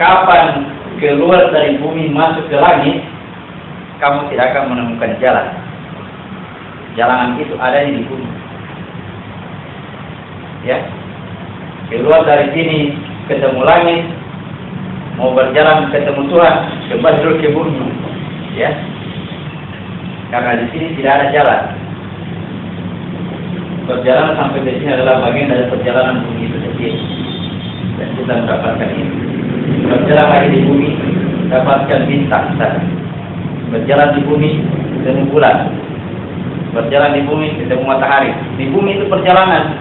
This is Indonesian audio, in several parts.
kapan keluar dari bumi masuk ke langit, kamu tidak akan menemukan jalan. Jalanan itu adanya di bumi. Ya, keluar dari sini ketemu langit, mau berjalan ketemu Tuhan, kembali dulu ke bumi. Ya, karena di sini tidak ada jalan. Perjalanan sampai ke sini adalah bagian dari perjalanan bumi itu sendiri. Dan kita mendapatkan ini. Berjalan lagi di bumi, dapatkan bintang sana. Berjalan di bumi, ketemu bulan. Berjalan di bumi, ketemu matahari. Di bumi itu perjalanan.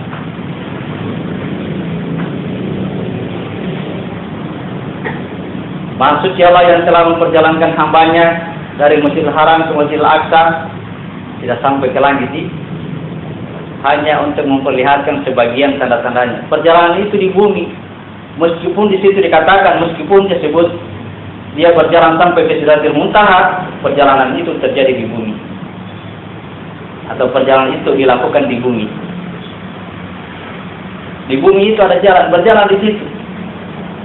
Maksud Allah yang telah memperjalankan hambanya dari Masjidil Haram ke Masjidil Aqsa tidak sampai ke langit ini, hanya untuk memperlihatkan sebagian tanda-tandanya. Perjalanan itu di bumi, meskipun di situ dikatakan, meskipun disebut dia berjalan sampai ke Sidratil Muntaha, perjalanan itu terjadi di bumi, atau perjalanan itu dilakukan di bumi. Di bumi itu ada jalan, berjalan di situ.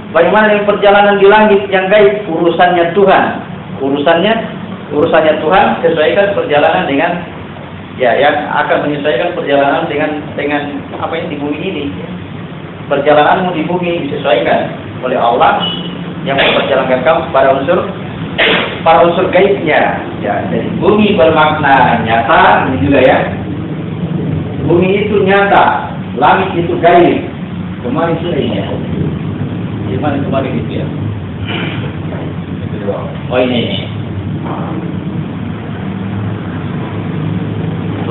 Bagaimana dengan perjalanan di langit yang gaib? Urusannya Tuhan, urusannya Tuhan. Sesuaikan perjalanan dengan, ya, yang akan menyesuaikan perjalanan dengan apa yang di bumi ini. Perjalananmu di bumi disesuaikan oleh Allah yang memperjalankan kamu para unsur gaibnya. Ya, jadi bumi bermakna nyata, ini juga ya. Bumi itu nyata, langit itu gaib. Kemarin sudah ini ya. Gimana kemarin gitu ya? Oh ini.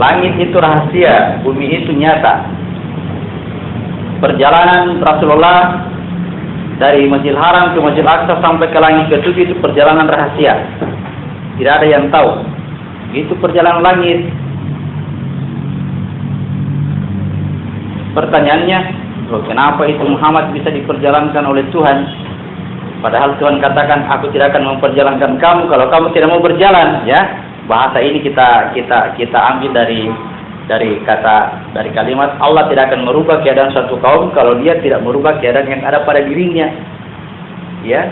Langit itu rahasia, bumi itu nyata. Perjalanan Rasulullah dari Masjidil Haram ke Masjidil Aqsa sampai ke langit ke-7 itu perjalanan rahasia. Tidak ada yang tahu. Itu perjalanan langit. Pertanyaannya, loh, kenapa itu Muhammad bisa diperjalankan oleh Tuhan? Padahal Tuhan katakan, aku tidak akan memperjalankan kamu kalau kamu tidak mau berjalan. Ya, bahasa ini kita ambil dari kalimat Allah tidak akan merubah keadaan suatu kaum kalau dia tidak merubah keadaan yang ada pada dirinya. Ya,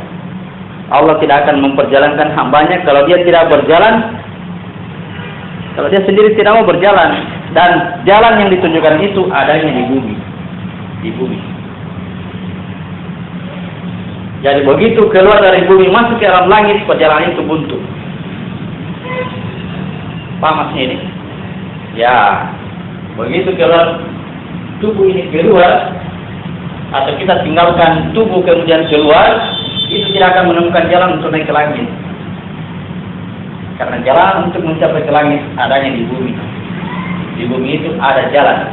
Allah tidak akan memperjalankan hambanya kalau dia tidak berjalan, kalau dia sendiri tidak mau berjalan. Dan jalan yang ditunjukkan itu adanya di bumi. Di bumi. Jadi begitu keluar dari bumi masuk ke alam langit, perjalanan itu buntu. Paham maksudnya ini? Ya, begitu keluar tubuh ini keluar, atau kita tinggalkan tubuh kemudian keluar, itu tidak akan menemukan jalan untuk naik ke langit. Karena jalan untuk mencapai ke langit adanya di bumi. Di bumi itu ada jalan.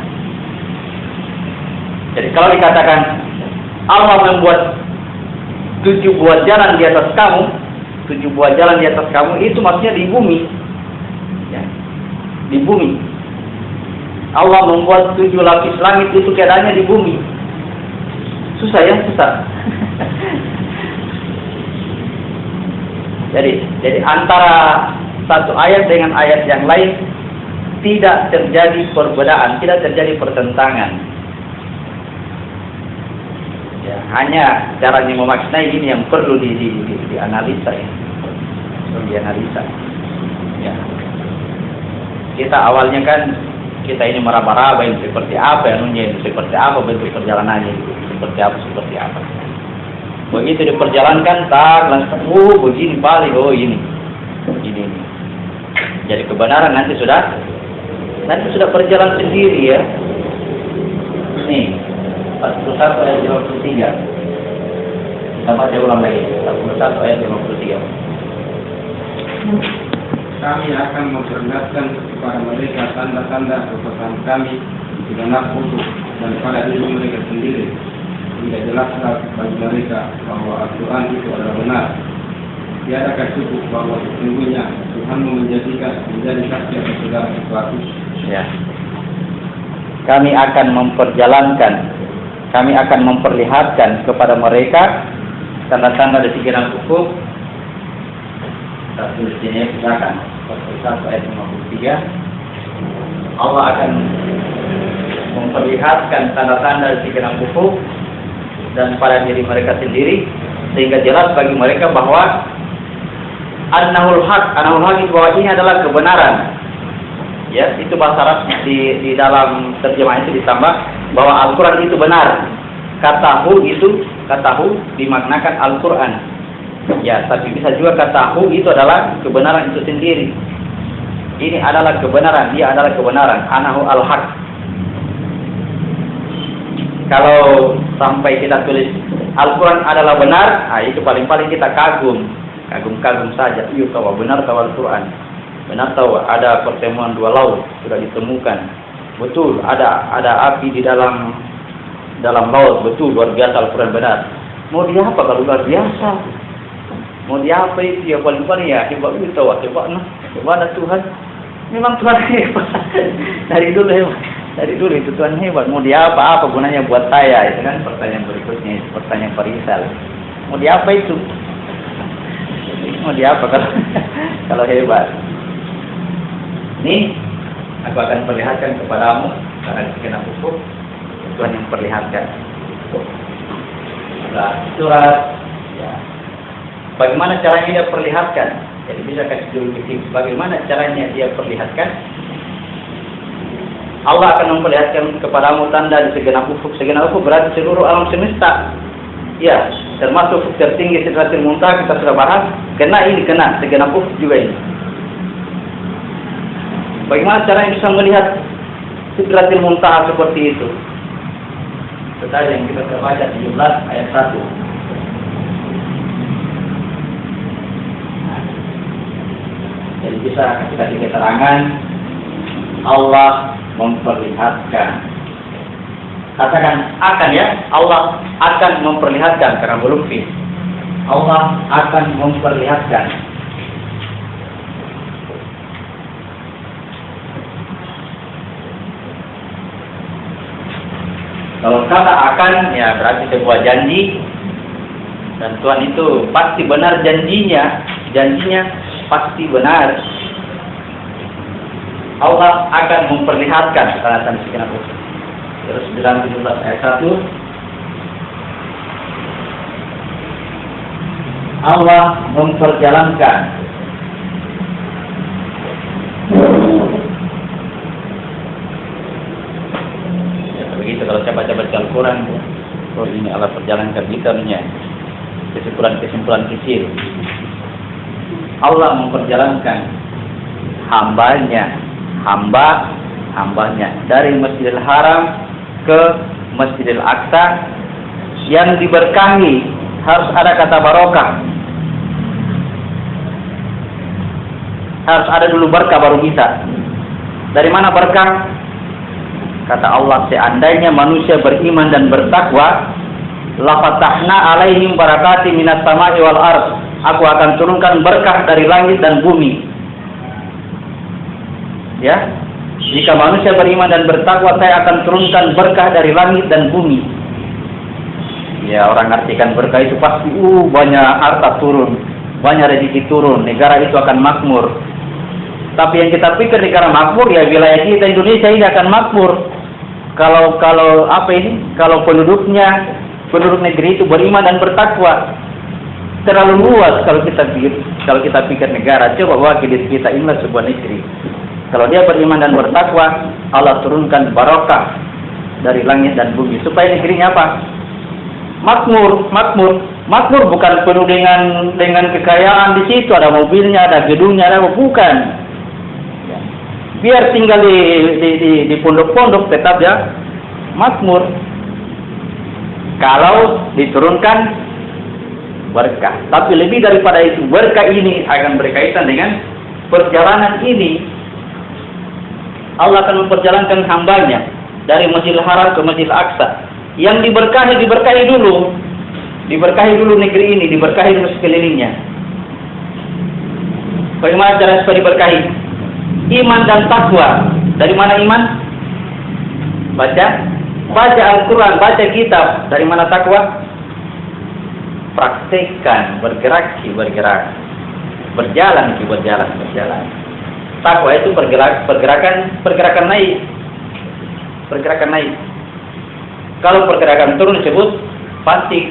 Jadi kalau dikatakan Allah membuat 7 buah jalan di atas kamu, 7 buah jalan di atas kamu, itu maksudnya di bumi. Ya, di bumi. Allah membuat 7 lapis langit itu keadaannya di bumi. Susah ya, susah. Jadi antara satu ayat dengan ayat yang lain tidak terjadi perbedaan, tidak terjadi pertentangan. Ya, hanya caranya memaknai ini yang perlu dianalisa ini. Perlu dianalisa. Ya. Kita awalnya kan kita ini meraba-raba ini seperti apa, anunya seperti apa, bentuk perjalanannya seperti apa. Begitu diperjalankan, tak langsung begini paling, ini. Jadi kebenaran nanti sudah berjalan sendiri ya. Nih, 41 ayat 53. Kita baca ulang lagi. 41 ayat 53. Kami akan memperlihatkan kepada mereka tanda-tanda kekuasaan kami di genap utuh dan pada diri mereka sendiri. Hingga jelaslah bagi mereka bahwa Al-Quran itu adalah benar. Tiadakah cukup bahwa sesungguhnya Tuhanmu menjadi saksi atas segala sesuatu. Ya. Kami akan memperlihatkan kepada mereka tanda-tanda di pikiran hukum. Kita tulis ini silakan. 41 ayat 53. Allah akan memperlihatkan tanda-tanda di pikiran hukum dan pada diri mereka sendiri sehingga jelas bagi mereka bahwa annahul haq itu bahwa ini adalah kebenaran. Ya, itu bahasa Arabnya di dalam terjemahan itu ditambah bahwa Al-Qur'an itu benar. Katahu dimaknakan Al-Qur'an. Ya, tapi bisa juga katahu itu adalah kebenaran itu sendiri. Ini adalah kebenaran, dia adalah kebenaran. Anahu al-haq. Kalau sampai kita tulis Al-Quran adalah benar, itu paling-paling kita kagum saja. Iya, tahu benar tahu Al-Quran. Benar tahu ada pertemuan dua laut sudah ditemukan. Betul, ada api di dalam laut. Betul, luar biasa Al-Quran benar. Mau dia apa kalau luar biasa? Mau dia apa itu? Ya paling-paling ya hebat itu tahu, hebat Tuhan. Memang Tuhan hebat. Dari dulu itu Tuhan hebat. Mau dia apa gunanya buat saya? Itu kan pertanyaan berikutnya, pertanyaan Farisal. Mau dia apa itu? Mau dia apa kalau hebat? Ini aku akan perlihatkan kepadamu karena sekian hukum Tuhan yang perlihatkan. Surat. Ya. Bagaimana caranya dia perlihatkan? Jadi bisa kasih dulu tips. Bagaimana caranya dia perlihatkan? Allah akan memperlihatkan kepadamu tanda di segenap ufuk. Segenap ufuk berarti seluruh alam semesta. Ya, termasuk ufuk tertinggi Sidratul Muntaha kita sudah bahas. Kena segenap ufuk juga ini. Bagaimana caranya bisa melihat Sidratul Muntaha seperti itu? Tadi yang kita baca 17 ayat 1. Jadi bisa kita kasih keterangan Allah memperlihatkan. Katakan akan ya, Allah akan memperlihatkan karena belum fit. Allah akan memperlihatkan. Kalau kata akan ya berarti sebuah janji dan Tuhan itu pasti benar janjinya pasti benar. Allah akan memperlihatkan tanda-tanda segenap ufuk. Terus dalam 17 ayat 1 Allah memperjalankan ya begitu kalau saya baca Al-Quran ini Allah perjalankan liternya kesimpulan kecil. Allah memperjalankan hambanya dari Masjidil Haram ke Masjidil Aqsa yang diberkahi. Harus ada kata barokah, harus ada dulu berkah baru bisa. Dari mana berkah? Kata Allah, seandainya manusia beriman dan bertakwa, la fatahna alaihim barakatim minas sama'i wal ardh. Aku akan turunkan berkah dari langit dan bumi. Ya, jika manusia beriman dan bertakwa, saya akan turunkan berkah dari langit dan bumi. Ya, orang artikan berkah itu pasti banyak harta turun, banyak rezeki turun, negara itu akan makmur. Tapi yang kita pikir negara makmur ya wilayah kita Indonesia ini akan makmur. Kalau penduduk negeri itu beriman dan bertakwa. Terlalu luas kalau kita pikir negara. Coba wakil kita inilah sebuah negeri. Kalau dia beriman dan bertakwa, Allah turunkan barokah dari langit dan bumi supaya negerinya apa? Makmur bukan penuh dengan kekayaan di situ, ada mobilnya, ada gedungnya, ada bukan. Biar tinggal di pondok-pondok tetap ya makmur. Kalau diturunkan berkah. Tapi lebih daripada itu, berkah ini akan berkaitan dengan perjalanan ini. Allah akan memperjalankan hambanya dari Masjidil Haram ke Masjidil Aqsa. Yang diberkahi dulu. Diberkahi dulu negeri ini, diberkahi dulu sekelilingnya. Bagaimana cara supaya diberkahi? Iman dan takwa. Dari mana iman? Baca Al-Quran, baca kitab. Dari mana takwa? Praktekkan, bergerak. Berjalan. Takwa itu pergerakan naik. Kalau pergerakan turun disebut fasik.